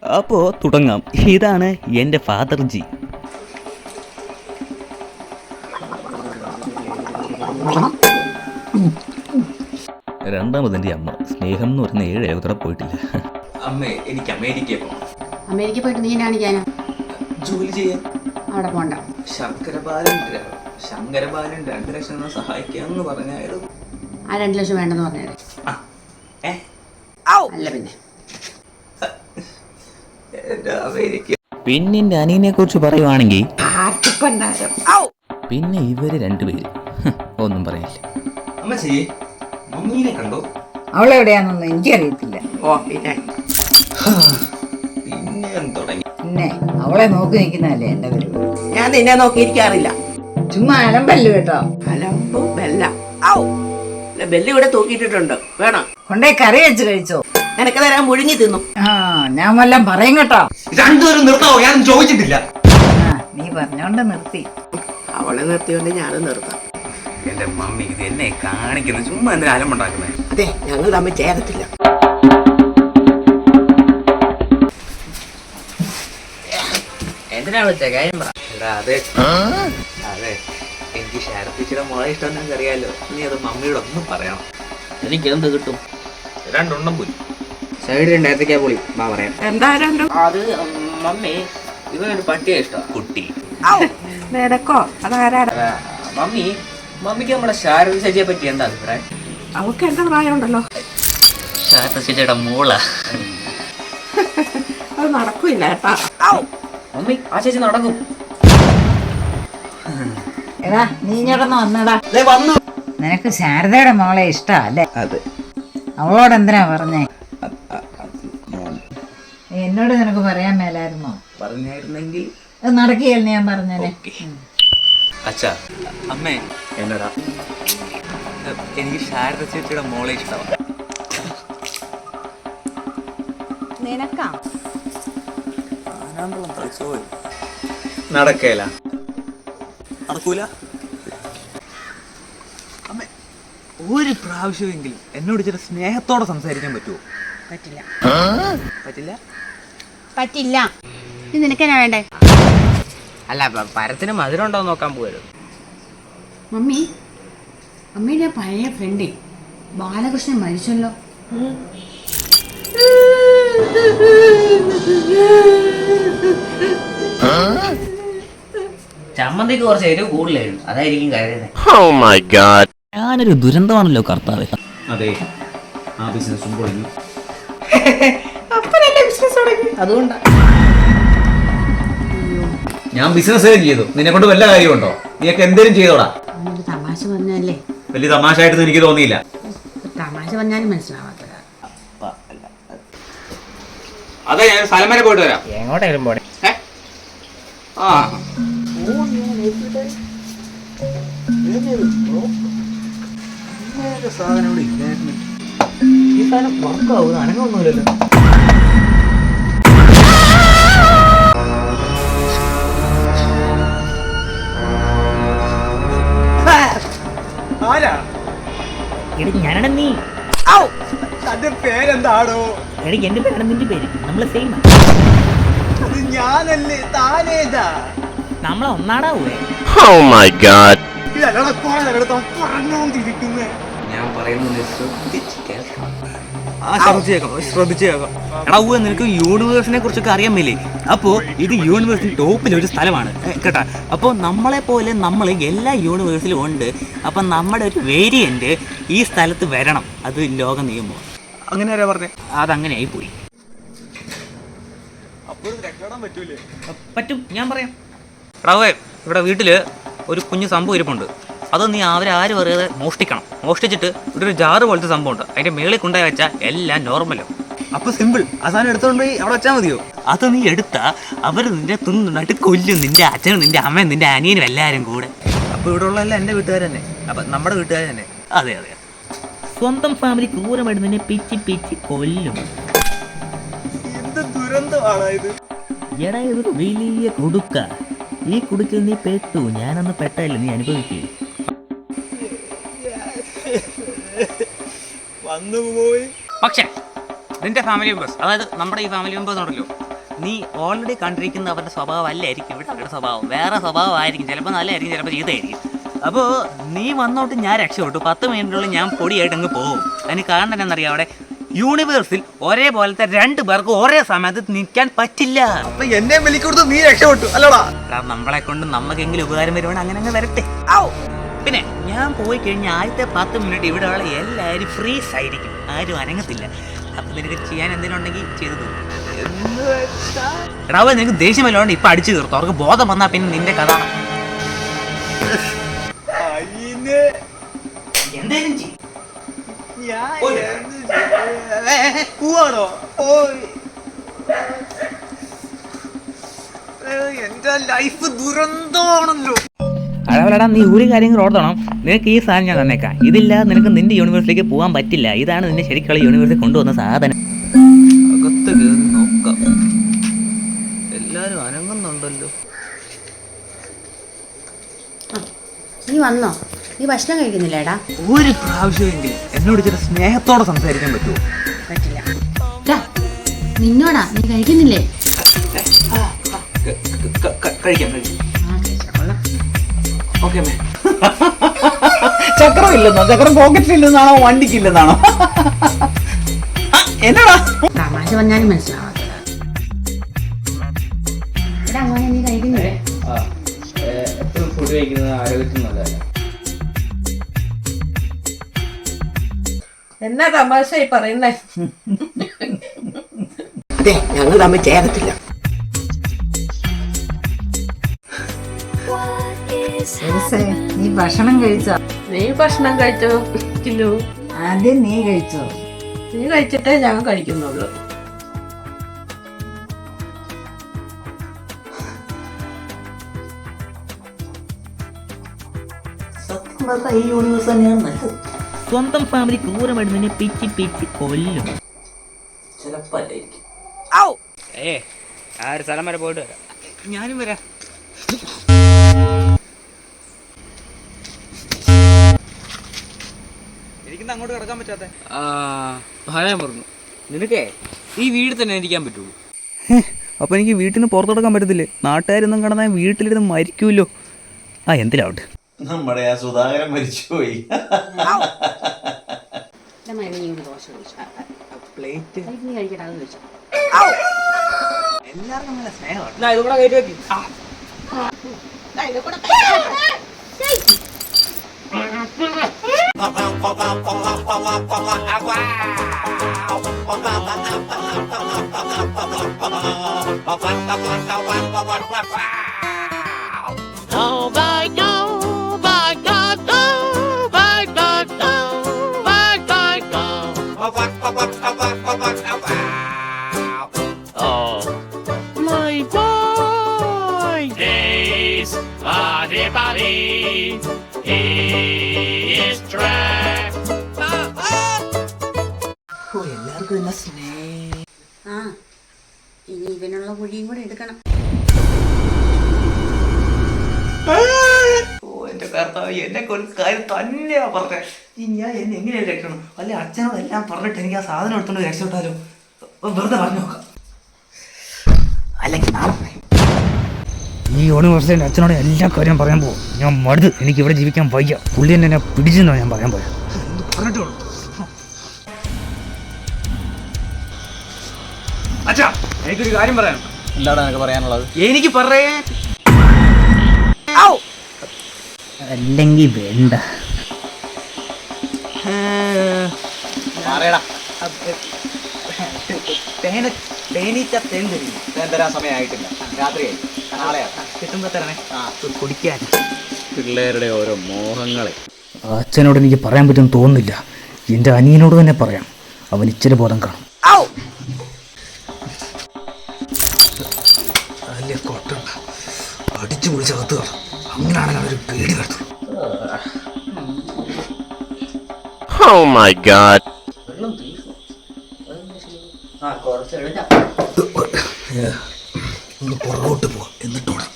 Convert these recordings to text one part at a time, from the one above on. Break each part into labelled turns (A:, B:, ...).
A: അപ്പോൾ തുടങ്ങാം. ഇതാണ് എൻ്റെ ഫാദർ ജി. രണ്ടാമതെൻ്റെ അമ്മ. സ്നേഹം എന്ന് പറയുന്ന 7 ഏകത്തോടെ പോയിട്ടില്ല.
B: അമ്മേ, എനിക്ക് അമേരിക്കയിൽ പോകണം.
C: അമേരിക്ക പോയിട്ട് നീ കാണിക്കാനോ?
B: ജോലി ചെയ്യാൻ.
C: അവിടെ പോണ്ട.
B: ശങ്കരബാലൻ 2 ലക്ഷം സഹായിക്കാന്ന് പറഞ്ഞായിരുന്നു.
C: ആ 2 ലക്ഷം വേണ്ടെന്ന് പറഞ്ഞത്. അല്ല
A: പിന്നെ എൻ്റെ അനിയനെ കുറിച്ച് പറയുവാണെങ്കിൽ പിന്നെ ഇവര് 2 പേര് ഒന്നും പറയില്ല.
B: അമ്മച്ചി, മമ്മീനെ കണ്ടോ?
D: അവളെവിടെയാണെന്നൊന്നും എനിക്കറിയത്തില്ല.
B: പിന്നെ തുടങ്ങി.
D: പിന്നെ അവളെ നോക്കി നിൽക്കുന്നതല്ലേ എന്റെ പരിപാടി.
E: ഞാൻ നിന്നെ നോക്കിയിരിക്കാറില്ല.
D: ചുമ്മാ അലമ്പല്ലോ കേട്ടോ.
E: അലമ്പോ ബെല്ല. ബെല്ല് ഇവിടെ തൂക്കിയിട്ടിട്ടുണ്ട്, വേണം.
D: കൊണ്ടേ കറി വെച്ച് കഴിച്ചോ?
E: നിനക്ക് തരാൻ മുഴുങ്ങി തിന്നു.
D: ഞാൻ വല്ലതും പറയും കേട്ടോ.
B: രണ്ടുപേരും നിർത്താവോ? ഞാൻ ചോദിച്ചിട്ടില്ല.
D: നീ പറഞ്ഞോണ്ട് നിർത്തി.
E: അവളെ നിർത്തിയോണ്ട് ഞാനും നിർത്താം.
B: എന്റെ മമ്മി ഇത് എന്നെ കാണിക്കുന്നു. ചുമ്മാ എന്തിനാ അലമ്പുണ്ടാക്കുന്നത്?
E: അതെ, ഞങ്ങൾ തമ്മിൽ ചേരത്തില്ല.
B: എന്തിനാ വിളിച്ച കാര്യം പറ. അതെ, എനിക്ക് ശരത്തിച്ചിയുടെ മോളെ ഇഷ്ടം അറിയാലോ. നീ അത് മമ്മിയോട് ഒന്നും പറയണം.
A: എനിക്ക് എന്ത് കിട്ടും?
B: 2 ഉണ്ണം പോയി.
A: സൈഡ് 2 ഏത്തക്കാ പൊളി. പറയാം.
E: എന്താ രണ്ടും?
A: അത് മമ്മി ഇവനൊരു പട്ടിയെ ഇഷ്ടം. കുട്ടി
E: നിനക്കോ? അതാരാ?
A: മമ്മിക്ക് നമ്മുടെ ശാരദ ചേച്ചിയെ പറ്റി എന്താ അഭിപ്രായം?
E: അവൾക്ക് എന്താ പ്രായമുണ്ടല്ലോ.
A: ശാരദ ചേച്ചിയുടെ മോള.
E: അത് നടക്കില്ല കേട്ടാ.
A: മമ്മി, ആ ചേച്ചി നടക്കും.
D: എടാ നീ ഇങ്ങോട്ടൊന്ന് വന്നടാ.
B: വന്നു.
D: നിനക്ക് ശാരദയുടെ മോളെ ഇഷ്ടല്ലേ?
B: അതെ.
D: അവളോട് എന്തിനാ പറഞ്ഞേ? എന്നോട് നിനക്ക് പറയാൻ മേലായിരുന്നോ?
B: പറഞ്ഞായിരുന്നെങ്കിൽ
D: അത് നടക്കുകയല്ലേ ഞാൻ പറഞ്ഞേ.
B: അച്ഛാ, അമ്മേ, എന്നടാ, എനിക്ക് ശാരദ ചേച്ചിയുടെ മോളെ ഇഷ്ടമാണ്.
D: നിനക്കാ?
B: നടക്കേല. നടക്കൂല. അമ്മ, ഒരു പ്രാവശ്യമെങ്കിലും എന്നോട് ചില സ്നേഹത്തോടെ സംസാരിക്കാൻ പറ്റുമോ?
C: പറ്റില്ല.
B: പറ്റില്ല?
C: പറ്റില്ല. ഇത് നിനക്കെന്നാ വേണ്ടേ?
A: അല്ല, പരത്തിന് മധുരം ഉണ്ടോ നോക്കാൻ പോകരുത്.
C: മമ്മി, അമ്മയുടെ പഴയ ഫ്രണ്ടേ ബാലകൃഷ്ണൻ മരിച്ചല്ലോ.
A: ചമ്മന്തിക്ക് കുറച്ച് എരിവ് കൂടുതലായിരുന്നു, അതായിരിക്കും കരുതുന്നത്. ഞാനൊരു ദുരന്തമാണല്ലോ കർത്താവേ.
B: അതെ, ആ ബിസിനസ്സും പൊളിഞ്ഞു.
C: അതുകൊണ്ടാ
B: ഞാൻ ബിസിനസ് ചെയ്തു. നിന്നെ കൊണ്ട് വല്ല കാര്യമുണ്ടോ? നീയൊക്കെ എന്തേലും ചെയ്തോടാ.
C: തമാശ പറഞ്ഞല്ലേ.
B: വലിയ തമാശയായിട്ടൊന്നും എനിക്ക് തോന്നിയില്ല.
C: തമാശ പറഞ്ഞാലും മനസ്സിലാവാത്തതാ.
B: അതെ, ഞാൻ സ്ഥലം വരെ പോയിട്ട് വരാം.
A: എങ്ങോട്ടേലും പോണേ.
B: സാധനം ഇവിടെ ഇല്ലായിരുന്നു.
A: ഈ സാധനം വർക്കാവും, അനങ്ങൊന്നുമില്ലല്ലോ. എടി ഞാനാണ് നീ.
B: തന്റെ പേരെന്താണോ?
A: എടി എന്റെ പേരാണ് നിന്റെ പേര്. നമ്മളെ സെയിം.
B: അത് ഞാനല്ലേ, താനേതാ?
A: നമ്മളെ ഒന്നാടാ പോവേ.
B: ഞാൻ പറയുന്നത് ശ്രദ്ധിച്ചേക്കാം.
A: എടാ ഊ, നിനക്ക് യൂണിവേഴ്സിനെ കുറിച്ചൊക്കെ അറിയാമല്ലേ? അപ്പോൾ ഇത് യൂണിവേഴ്സിന് ടോപ്പിലൊരു സ്ഥലമാണ് കേട്ടാ. അപ്പോൾ നമ്മളെ പോലെ നമ്മൾ എല്ലാ യൂണിവേഴ്സിലും ഉണ്ട്. അപ്പം നമ്മുടെ ഒരു വേരിയന്റ് ഈ സ്ഥലത്ത് വരണം. അത് ലോക നിയമമാണ്.
B: അങ്ങനെ ആരാ പറഞ്ഞേ?
A: അതങ്ങനെ ആയിപ്പോയി. പറ്റും, ഞാൻ പറയാം. എടാവേ, ഇവിടെ വീട്ടിൽ ഒരു കുഞ്ഞു സംഭവം ഇരിപ്പുണ്ട്. അത് നീ അവരാരും അറിയാതെ മോഷ്ടിക്കണം. മോഷ്ടിച്ചിട്ട് ഇവിടെ ഒരു ജാറ് പോലത്തെ സംഭവം ഉണ്ട്. അതിൻ്റെ മേളിൽ കൊണ്ടുപോയി വെച്ചാൽ എല്ലാം നോർമലോ.
B: അപ്പൊ സിമ്പിൾ. ആ സാധനം എടുത്തോണ്ട് പോയി അവിടെ വെച്ചാൽ മതിയോ?
A: അത് നീ എടുത്താ അവർ നിന്റെ തിന്നിട്ട് കൊല്ലും. നിന്റെ അച്ഛനും നിന്റെ അമ്മയും നിന്റെ അനിയനും എല്ലാവരും കൂടെ.
B: അപ്പൊ ഇവിടെ ഉള്ളതല്ല എൻ്റെ വീട്ടുകാർ തന്നെ. അപ്പൊ നമ്മുടെ വീട്ടുകാർ തന്നെ.
A: അതെ അതെ, സ്വന്തം ഫാമിലി ക്രൂരമായിട്ട് നിന്നെ പിച്ചി കൊല്ലും.
B: എന്ത് ദുരന്തമാണ് ഇത്.
A: എടാ, ഇതൊരു വലിയ കുടുക്ക. ഈ കുടുക്കിൽ നീ പെട്ടു. ഞാനൊന്ന് പെട്ടല്ല, നീ അനുഭവിക്കേ.
B: വന്നുപോയി.
A: പക്ഷേ നിന്റെ ഫാമിലി മെമ്പേഴ്സ്, അതായത് നമ്മുടെ ഈ ഫാമിലി മെമ്പേഴ്സ് ഉണ്ടല്ലോ, നീ ഓൾറെഡി കണ്ടിരിക്കുന്ന അവരുടെ സ്വഭാവം അല്ലായിരിക്കും ഇവിടുത്തെ സ്വഭാവം, വേറെ സ്വഭാവമായിരിക്കും. ചിലപ്പോൾ നല്ലതായിരിക്കും, ചിലപ്പോൾ ചീത്തയായിരിക്കും. അപ്പോൾ നീ വന്നോട്ട് ഞാൻ രക്ഷപ്പെട്ടു. 10 മിനിറ്റിനുള്ളിൽ ഞാൻ പൊടിയായിട്ട് അങ്ങ് പോകും. അതിന് കാരണം എന്താണെന്നറിയാം, അവിടെ യൂണിവേഴ്സിൽ ഒരേപോലത്തെ 2 പേർക്ക് ഒരേ സമയത്ത് നിൽക്കാൻ പറ്റില്ല.
B: എന്നെ വിളിക്കൊടുത്ത് നീ രക്ഷപ്പെട്ടു അല്ലടാ.
A: നമ്മളെ കൊണ്ട് നമുക്കെങ്കിലും ഉപകാരം വരുവാണ്, അങ്ങനെ അങ്ങ് വരട്ടെ. പിന്നെ ഞാൻ പോയി കഴിഞ്ഞാൽ ആദ്യത്തെ 10 മിനിറ്റ് ഇവിടെയുള്ള എല്ലാവരും ഫ്രീസ് ആയിരിക്കും, ആരും അനങ്ങത്തില്ല. അപ്പം നിനക്ക് ചെയ്യാൻ എന്തെങ്കിലും ഉണ്ടെങ്കിൽ ചെയ്തു. എടാ നിനക്ക് ദേഷ്യമല്ലോണ്ട് ഇപ്പം അടിച്ചു തീർത്തു. അവർക്ക് ബോധം വന്നാൽ പിന്നെ നിന്റെ കഥ എന്തേലും ചെയ്യും.
B: എന്റെ ലൈഫ് ദുരന്തമാണല്ലോ.
A: അതേപോലെടാ നീ ഒരു കാര്യങ്ങൾ ഓർത്തണം, നിനക്ക് ഈ സാധനം ഞാൻ തന്നേക്കാം. ഇതില്ലാതെ നിനക്ക് നിന്റെ യൂണിവേഴ്സിലേക്ക് പോകാൻ പറ്റില്ല. ഇതാണ് നിന്നെ ശരിക്കുള്ള യൂണിവേഴ്സിറ്റി കൊണ്ടുവന്ന സാധനം.
B: അകത്ത് കയറി നോക്കാം, എല്ലാരും അനങ്ങുന്നുണ്ടല്ലോ.
C: നീ വന്നോ? നീ ഭക്ഷണം കഴിക്കുന്നില്ലേടാ?
B: ഒരു പ്രാവശ്യമെങ്കിലും എന്നോട് ചില സ്നേഹത്തോടെ സംസാരിക്കാൻ പറ്റുമോ?
C: പറ്റില്ല. നിന്നോടാ, നീ കഴിക്കുന്നില്ലേ?
B: കഴിക്കാം.
C: ആ കഴിച്ചാ കൊള്ളാം.
B: ഓക്കെ ചക്രം ഇല്ലെന്നോ? ചക്രം പോക്കറ്റിലില്ലെന്നാണോ വണ്ടിക്കില്ലെന്നാണോ? എന്നടാ
C: തമാശ പറഞ്ഞാലും മനസ്സിലാവാത്തത്. എടാ മോനെ, നീ കഴിക്കുന്നില്ലേ?
B: എപ്പോഴും ഫുഡ് കഴിക്കുന്നത് ആരോഗ്യത്തിന് നല്ലതല്ല.
E: എന്നാ തമാശ ഈ പറയുന്നേ?
F: അതെ, ഞങ്ങൾ തമ്മിൽ ചേരത്തില്ല.
D: നീ ഭക്ഷണം കഴിച്ചോ?
E: നീ ഭക്ഷണം കഴിച്ചോ? ചിന്നു,
D: ആദ്യം നീ കഴിച്ചോ?
E: നീ കഴിച്ചിട്ടേ ഞാൻ കഴിക്കുന്നുള്ളൂ.
A: ഈ യൂണിവേഴ്സ് തന്നെയാണ് നല്ലത്. സ്വന്തം ഫാമിലി ക്രൂരമായിട്ട് നിന്നെ പിച്ചി പിച്ചി കൊല്ലും.
B: ചിലപ്പോ
A: ആ ഒരു സ്ഥലം വരെ പോയിട്ട് വരാം. ഞാനും വരാം.
B: എനിക്കിന്ന് അങ്ങോട്ട് കിടക്കാൻ പറ്റാത്ത
A: പറയാൻ പറഞ്ഞു. നിനക്കേ ഈ വീട്ടിൽ തന്നെ ഇരിക്കാൻ പറ്റുള്ളൂ. അപ്പോൾ എനിക്ക് വീട്ടിൽ നിന്ന് പുറത്തെടുക്കാൻ പറ്റത്തില്ലേ? നാട്ടുകാരൊന്നും കിടന്നാൽ വീട്ടിലിരുന്ന് മരിക്കുമല്ലോ. എന്തിലാവട്ടെ.
G: നമ്മുടെ ആ സുധാകരൻ മരിച്ചുപോയി.
B: പ്ലേറ്റ്
C: നീ കഴിക്കട്ടെ, അത് കഴിച്ചോ.
B: എല്ലാവർക്കും നല്ല സ്നേഹമാണ്.
A: ഇതുകൂടെ കയറ്റി വെക്കി.
B: എല്ലാവർക്കും എന്നെ സ്നേഹം.
C: ആ, ഇനി ഇവനുള്ള കുഴിയും കൂടെ എടുക്കണം.
B: എന്റെ കർത്താവ്, എന്നെ ഒരു കാര്യം തന്നെയാ പറഞ്ഞത്. ഞാൻ എന്നെ എങ്ങനെയാണ് രക്ഷണം? അല്ലെ അച്ഛനോട് എല്ലാം പറഞ്ഞിട്ട് എനിക്ക് ആ സാധനം എടുത്തോണ്ട് രക്ഷപ്പെട്ടാലോ? വെറുതെ പറഞ്ഞു നോക്കാം. അല്ലെങ്കിൽ
A: ഈ യൂണിവേഴ്സിറ്റി അച്ഛനോട് എല്ലാ കാര്യം പറയാൻ പോകും. ഞാൻ മടുത്ത്, എനിക്ക് ഇവിടെ ജീവിക്കാൻ വയ്യ. പുള്ളി എന്നെ പിടിച്ചെന്നോ ഞാൻ പറയാൻ പോയത്.
B: പറഞ്ഞിട്ടുള്ളൂ. അച്ഛാ, എനിക്കൊരു കാര്യം പറയാം.
G: എന്താണ് നിനക്ക് പറയാനുള്ളത്?
B: എനിക്ക് പറയാൻ
A: അല്ലെങ്കിൽ വേണ്ട.
G: പറയടാ.
B: തേനീച്ച തേൻ തരും.
G: തരാൻ സമയമായിട്ടില്ല, രാത്രിയായി. നാളെയാ
B: കിട്ടുമ്പോ തരണേ.
A: കുടിക്കാൻ
G: പിള്ളേരുടെ ഓരോ മോഹങ്ങളെ.
A: അച്ഛനോട് എനിക്ക് പറയാൻ പറ്റുമെന്ന് തോന്നുന്നില്ല. എൻ്റെ അനിയനോട് തന്നെ പറയാം, അവൻ ഇച്ചിരി ബോധം കാണും.
B: അല്ലേ കൊട്ടണ്ട, അടിച്ചു പൊളിച്ച് അകത്ത് കാണാം. അങ്ങനെയാണെങ്കിൽ അവര് പേടി കടത്തുള്ളൂ.
H: Oh my god.
B: ഒന്ന് പുറകോട്ട് പോവാം, എന്നിട്ട് വേണം.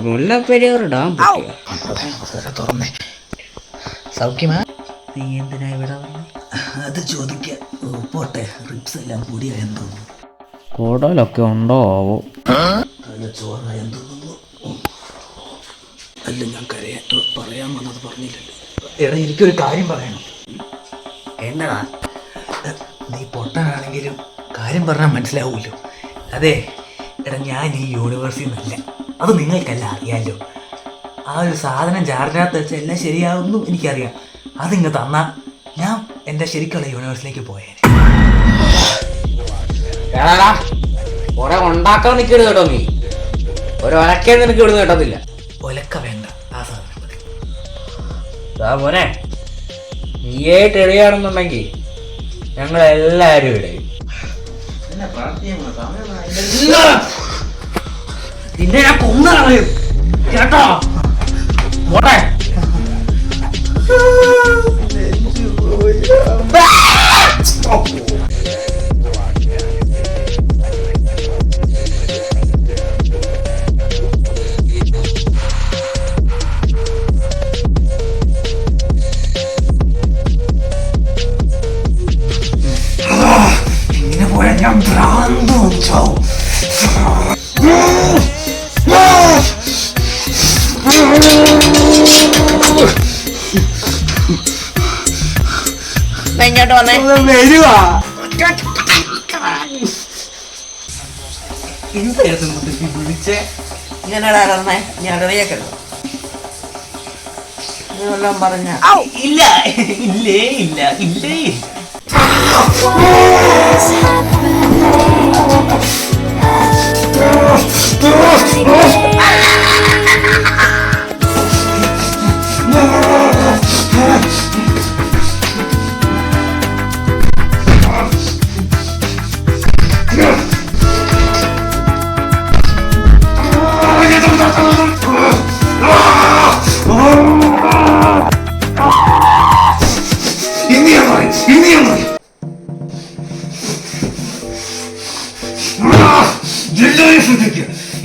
C: മുല്ലപ്പെരിയാർ ഡാം
B: തുറന്നേ. സൗഖ്യമാ?
A: നീ എന്തിനാ ഇവിടെ വന്നു?
B: അത് ചോദിക്കാൻ പോട്ടെ, റിപ്സ് എല്ലാം പൊടിയായെന്ന് തോന്നുന്നു.
A: കുടലൊക്കെ ഉണ്ടോ ആവോ?
B: അല്ല ചോറായെന്ന് തോന്നുന്നു. അല്ല ഞാൻ പറയാൻ വന്നത് പറഞ്ഞില്ലല്ലോ. എടാ എനിക്കൊരു കാര്യം പറയണം.
A: എന്നടാ?
B: നീ പൊട്ടനാണെങ്കിലും കാര്യം പറഞ്ഞാൽ മനസ്സിലാവൂല്ലോ. അതെ എടാ, ഞാൻ ഈ യൂണിവേഴ്സിൽ നിന്നല്ല, അത് നിങ്ങൾക്കല്ല അറിയാമല്ലോ. ആ ഒരു സാധനം ചാർജിനകത്ത് വെച്ചാൽ എല്ലാം ശരിയാവുന്നു എനിക്കറിയാം. അതിങ്ങ് തന്നാ ഞാൻ എൻ്റെ ശരിക്കുള്ള യൂണിവേഴ്സിലേക്ക് പോയേനെ.
F: കൊറേ ഉണ്ടാക്കാൻ നിൽക്കരുത് കേട്ടോ. നീ ഒരൊലക്കേ നിനക്ക് ഇവിടുന്ന് കേട്ടതില്ല.
B: ഒലക്ക വേണ്ട, ആ സാധനം മതി.
F: മോനെ, നീയായിട്ട് ഇടുകയാണെന്നുണ്ടെങ്കിൽ ഞങ്ങളെല്ലാവരും ഇടയും.
B: നിന്നെ ഞാൻ കൊന്നു കളയും കേട്ടോ. പോട്ടെ. ഇങ്ങനെ പോയാൽ ഞാൻ ഭ്രാന്ത് വെച്ചോ.
F: ഇങ്ങോട്ട് വന്നേ.
B: വിളിച്ചേ
F: ഇങ്ങനെടാ പറഞ്ഞേ, ഞാൻ അറിയാക്കല്ലോ. നീ വല്ലതും പറഞ്ഞ
B: ഇല്ല ഇല്ലേ ഇല്ല ഇല്ലേ.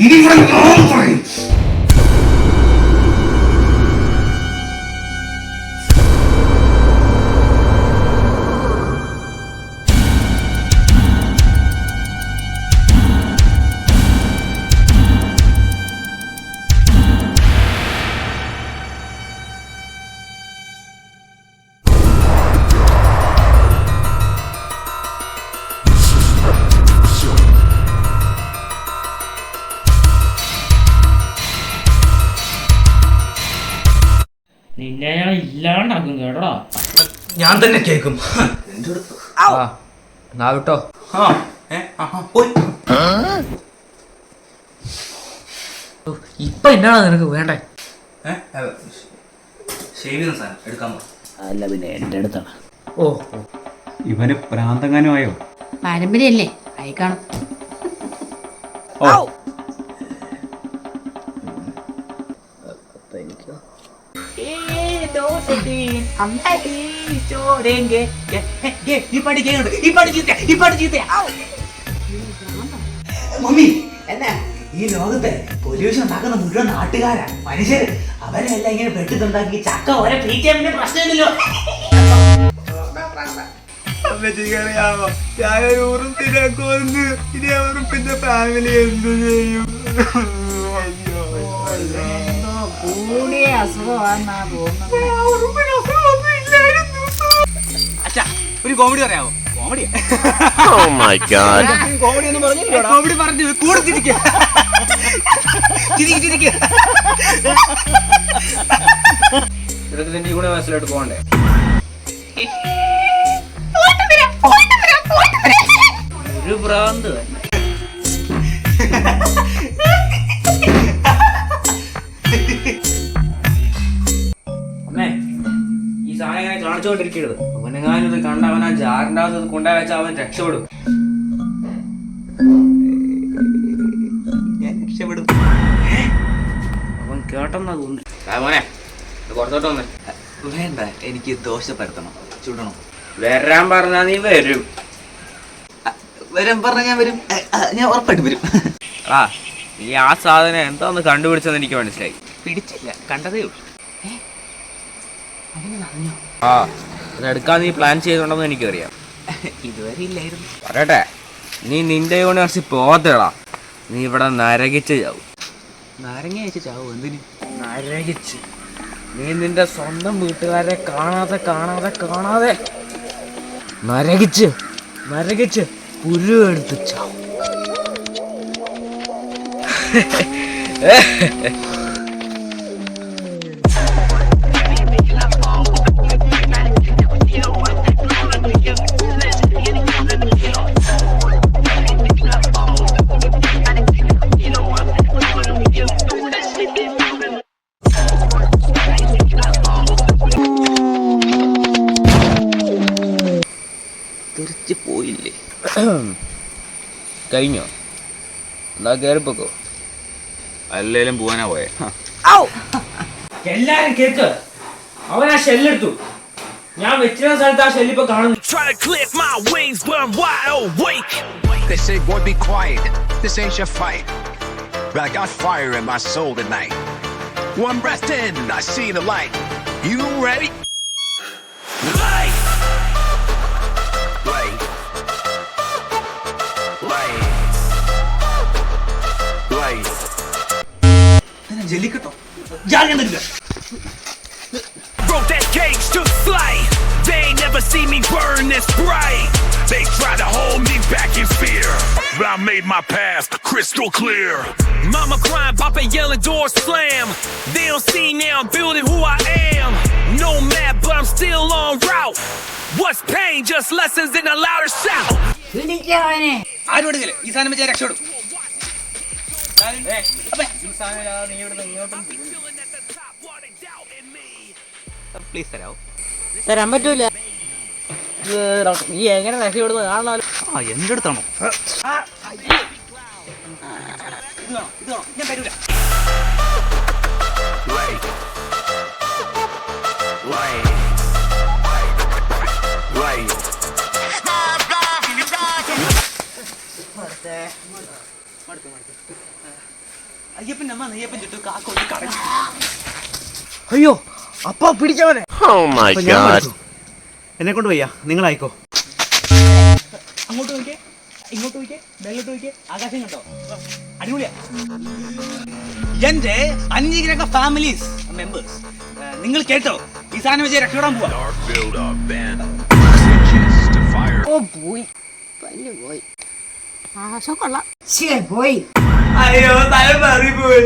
B: ഇനി ഇവിടെ ഞാൻ പറയും.
A: നിന്നെ ഞാൻ ഇല്ലാണ്ടാക്കും കേട്ടോ.
B: ഞാൻ തന്നെ കേൾക്കും.
F: വിട്ടോ.
B: ഇപ്പൊ എന്നാണ് നിനക്ക് വേണ്ടേ?
A: ഷേവിങ് സാധനം എടുക്കാൻ
B: അല്ല പിന്നെ എൻ്റെ അടുത്താണ്.
F: ഓ,
G: ഇവന് പ്രാന്തങ്ങാനും ആയോ?
C: പാരമ്പര്യല്ലേ, അയക്കണം.
B: മമ്മി എന്നാ ഈ ലോകത്തെ പൊല്യൂഷൻ ഉണ്ടാക്കുന്ന മുഴുവൻ നാട്ടുകാരാ, മനുഷ്യര്. അവരെല്ലാം ഇങ്ങനെ പെട്ടിട്ടുണ്ടാക്കി ചക്ക ഓരോ പീറ്റിയാൻ പിന്നെ പ്രശ്നമില്ലല്ലോ. ഞാനൊരു ഉറുപ്പിനെ കൊന്ന് ഇനി ആ ഉറുപ്പിന്റെ ഫാമിലി എന്ത് ചെയ്യും?
D: കൂടിയ അസുഖമാണെന്നാ തോന്നുന്നത്.
A: അച്ഛാ ഒരു കോമഡി പറയാമോ? Comedy
H: Oh my god.
A: Comedy എന്ന് പറഞ്ഞു കോമഡി പറഞ്ഞു കൂടെ ചിരിക്കുക.
F: ഇതിന്റെ കൂടെ മനസ്സിലോട്ട് പോകണ്ടേ?
A: ഒരു ഭ്രാന്ത്.
F: അമ്മേ, ഈ സാധനം ഇങ്ങനെ കാണിച്ചുകൊണ്ടിരിക്കരുത്. അവനെങ്ങാനും ഇത് കണ്ട അവൻ ആ ജാറിൻ്റെ അകത്ത് കൊണ്ടുപോയി വെച്ചാൽ അവൻ രക്ഷപ്പെടും.
A: ഞാൻ രക്ഷപ്പെടും.
F: അവൻ കേട്ടെന്നാ തോന്നി. മോനെ, പുറത്തോട്ട് വന്നേ.
A: വേണ്ട, എനിക്ക് ദോശ പരത്തണം, ചുടണം.
F: വരാൻ പറഞ്ഞാ നീ വരും.
A: വരാൻ പറഞ്ഞ ഞാൻ വരും. ഞാൻ ഉറപ്പായിട്ട് വരും.
F: ആ, നീ ആ സാധനം എന്താന്ന് കണ്ടുപിടിച്ചെന്ന് എനിക്ക് മനസ്സിലായി.
A: പിടിച്ചില്ല, കണ്ടതേ ഉള്ളൂ.
F: ആ, അത് എടുക്കാൻ നീ പ്ലാൻ ചെയ്തിട്ടുണ്ടെന്ന് എനിക്കറിയാം.
A: ഇതുവരെ ഇല്ലായിരുന്നു.
F: പറയട്ടെ, നീ നിന്റെ യൂണിവേഴ്സിറ്റി പോകത്തേടാ, നീ ഇവിടെ നരകിച്ച് ചാവും.
A: നാരങ്ങ അയച്ച് ചാവും. എന്തിന്?
F: നരകിച്ച് നീ നിന്റെ സ്വന്തം വീട്ടുകാരെ കാണാതെ കാണാതെ കാണാതെ നരകിച്ച് നരകിച്ച് പുരുവെടുത്ത് ചാവും.
A: തെറിച്ച് പോയില്ലേ?
F: കഴിഞ്ഞോ? എന്നാ കയറിപ്പോക്കോ.
G: അല്ലേലും പോവാനാ പോയെ.
F: എല്ലാരും കേക്ക്, അവൻ ആ ഷെല്ലെടുത്തു. ഞാൻ വെച്ചിരുന്ന സ്ഥലത്ത് ആ ഷെല്ലിപ്പോ കാണുന്നു.
I: Try to clip my wings, but I'm wide awake.
J: They say, boy, be quiet. This ain't your fight. But I got fire in my soul tonight. One breath in, I see the light. You ready?
I: Light.
J: Light. Light. Light.
B: ജെല്ലിക്കെട്ടോ?
I: Broke that cage to flight. They ain't never seen me burn this bright. They try to hold me back in fear, but I made my path crystal clear. Mama crying, Papa yelling, doors slam. They don't see now I'm building who I am. No map, but I'm still on route. What's pain? Just lessons in a louder shout.
D: പിടിക്കവനെ.
B: ആരും എടുക്കില്ല. ഈ സാധനം വെച്ചാൽ രക്ഷപ്പെടും.
A: Please തരാമോ?
F: തരാൻ പറ്റൂല. നീ എങ്ങനെ രക്ഷപ്പെടുന്നത് കാണാമല്ലോ.
A: ആ, എൻ്റെ അടുത്താണോ?
B: ഞാൻ തരൂല.
J: Light. Light. Light.
B: അയ്യപ്പൻ്റെ അമ്മ നെയ്യപ്പൻ ചുട്ടു കാക്കൊന്ന് കളഞ്ഞു.
F: അയ്യോ, അപ്പ പിടിച്ചവനെ.
H: Oh my God.
B: എന്നെ കൊണ്ട് വയ്യ, നിങ്ങളായിക്കോ. അങ്ങോട്ട് നോക്കിയേ, ഇങ്ങോട്ട് നോക്കിയേ, മേലോട്ട് നോക്കിയേ, ആകാശം കണ്ടോ? അടിപൊളിയാ. എന്റെ 5 ഗ്രഹ ഫാമിലീസ് മെമ്പേഴ്സ്, നിങ്ങൾ കേട്ടോ? ഈ സാധനം വെച്ച് രക്ഷപ്പെടാൻ പോവാ.
J: Dark builder, then switches to fire.
C: ഓ പോയി, പല്ല് പോയി. ആശം കൊള്ളാം.
D: ശേ പോയി.
B: അയ്യോ, തല മാറിപ്പോയി.